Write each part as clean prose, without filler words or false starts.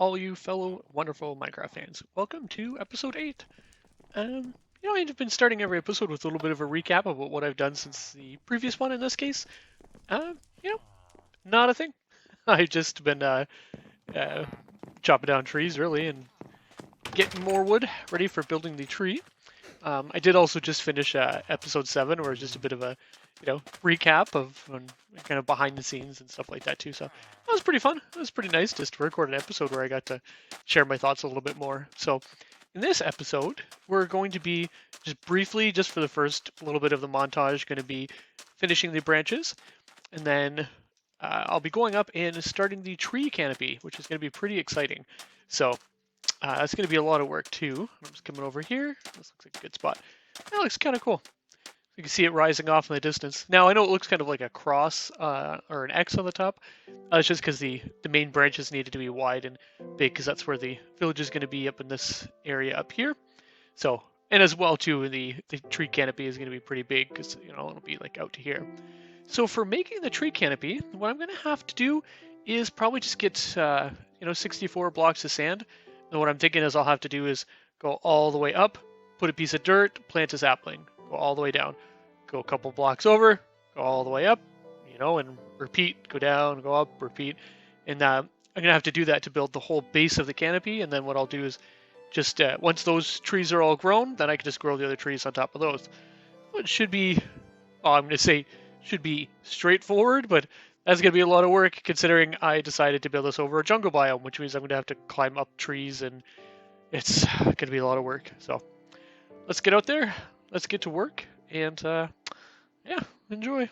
all you fellow wonderful Minecraft fans. Welcome to episode 8. I've been starting every episode with a little bit of a recap about what I've done since the previous one in this case. Um, you know, not a thing. I've just been uh, chopping down trees, really, and getting more wood ready for building the tree. I did also just finish episode 7, where it's just a bit of a, recap of kind of behind the scenes and stuff like that too. So that was pretty fun. It was pretty nice just to record an episode where I got to share my thoughts a little bit more. So in this episode, we're going to be just briefly, just for the first little bit of the montage, going to be finishing the branches, and then I'll be going up and starting the tree canopy, which is going to be pretty exciting. So that's going to be a lot of work too. I'm just coming over here. This looks like a good spot. That looks kind of cool. You can see it rising off in the distance. Now I know it looks kind of like a cross or an X on the top. It's just because the main branches needed to be wide and big, because that's where the village is going to be, up in this area up here. So, and as well too, the tree canopy is going to be pretty big, because it'll be like out to here. So for making the tree canopy, what I'm going to have to do is probably just get 64 blocks of sand. And what I'm thinking is I'll have to do is go all the way up, put a piece of dirt, plant a sapling, go all the way down, go a couple blocks over, go all the way up, and repeat, go down, go up, repeat. And I'm going to have to do that to build the whole base of the canopy. And then what I'll do is just once those trees are all grown, then I can just grow the other trees on top of those. It should be, I'm going to say, should be straightforward, but that's going to be a lot of work considering I decided to build this over a jungle biome, which means I'm going to have to climb up trees, and it's going to be a lot of work. So let's get out there, let's get to work, and yeah, enjoy.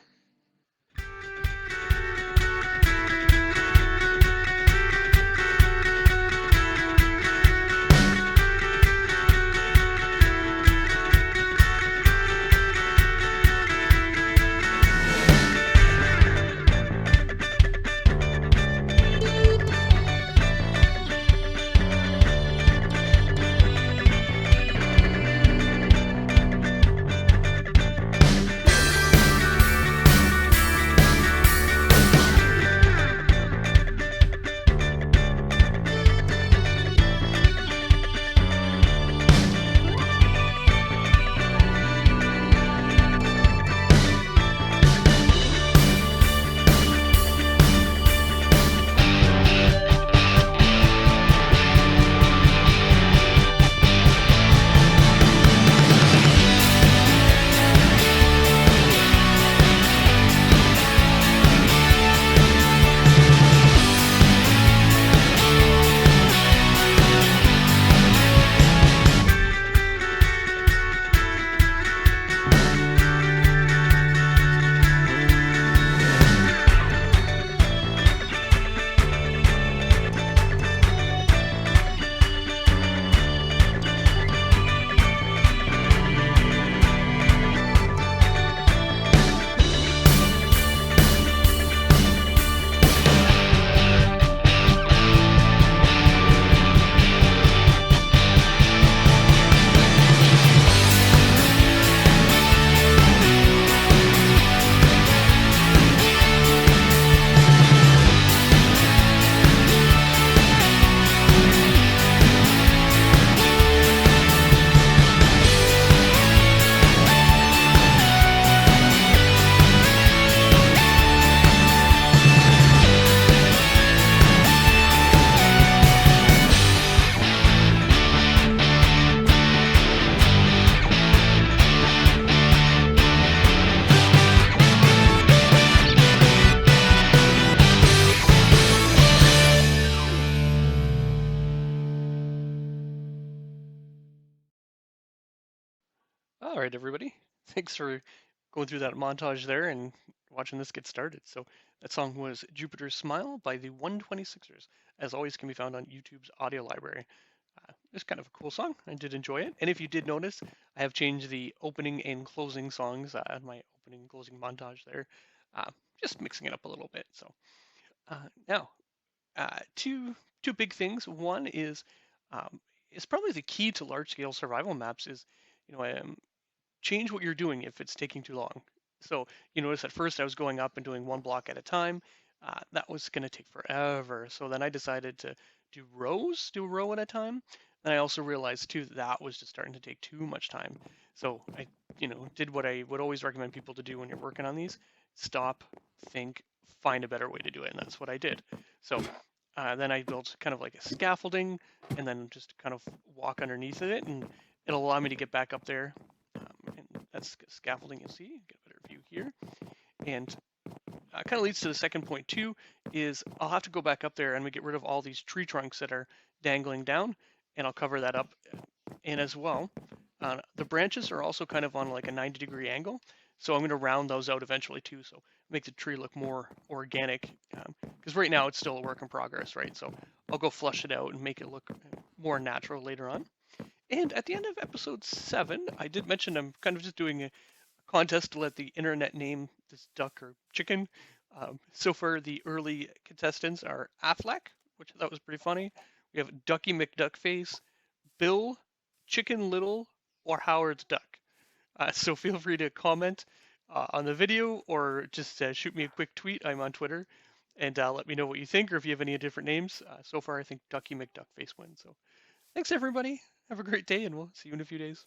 All right, everybody. Thanks for going through that montage there and watching this get started. So that song was Jupiter's Smile by the 126ers. As always, can be found on YouTube's audio library. It's kind of a cool song. I did enjoy it. And if you did notice, I have changed the opening and closing songs, my opening and closing montage there, uh, just mixing it up a little bit. So now, two big things. One is probably the key to large scale survival maps is, you know, change what you're doing if it's taking too long. So you notice at first I was going up and doing one block at a time. That was going to take forever. So then I decided to do a row at a time. And I also realized too that that was just starting to take too much time. So I, did what I would always recommend people to do when you're working on these: stop, think, find a better way to do it, and that's what I did. So then I built kind of like a scaffolding, and then just kind of walk underneath of it, and it'll allow me to get back up there. And that's scaffolding. You'll see, get a better view here, and kind of leads to the second point too, is I'll have to go back up there and we get rid of all these tree trunks that are dangling down, and I'll cover that up. And as well, the branches are also kind of on like a 90-degree angle, so I'm going to round those out eventually too, so make the tree look more organic. Because right now it's still a work in progress, right? So I'll go flush it out and make it look more natural later on. And at the end of episode 7, I did mention I'm kind of just doing a contest to let the internet name this duck or chicken. So far, the early contestants are Affleck, which I thought was pretty funny. We have Ducky McDuckface, Bill, Chicken Little, or Howard's Duck. So feel free to comment on the video or just shoot me a quick tweet. I'm on Twitter. And let me know what you think or if you have any different names. So far, I think Ducky McDuckface wins. So thanks, everybody. Have a great day, and we'll see you in a few days.